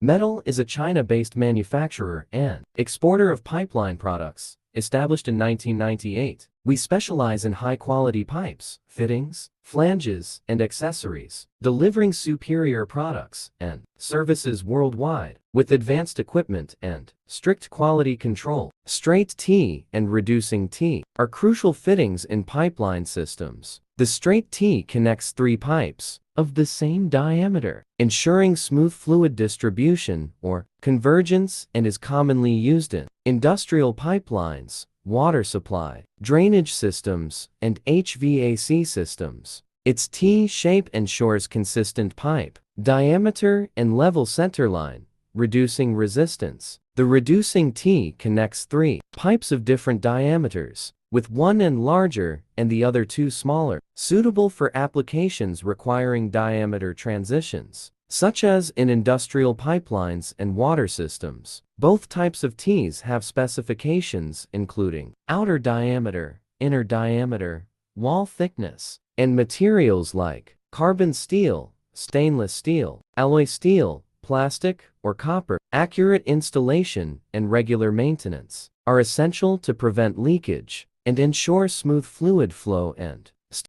Metal is a China-based manufacturer and exporter of pipeline products. Established in 1998, we specialize in high-quality pipes, fittings, flanges, and accessories, delivering superior products and services worldwide with advanced equipment and strict quality control. Straight T and reducing T are crucial fittings in pipeline systems. The straight T connects three pipes of the same diameter, ensuring smooth fluid distribution or convergence, and is commonly used in industrial pipelines, water supply, drainage systems, and HVAC systems. Its T-shape ensures consistent pipe diameter and level centerline, reducing resistance. The reducing T connects three pipes of different diameters, with one end larger and the other two smaller, suitable for applications requiring diameter transitions, such as in industrial pipelines and water systems. Both types of Ts have specifications including outer diameter, inner diameter, wall thickness, and materials like carbon steel, stainless steel, alloy steel, plastic, or copper. Accurate installation and regular maintenance are essential to prevent leakage and ensure smooth fluid flow and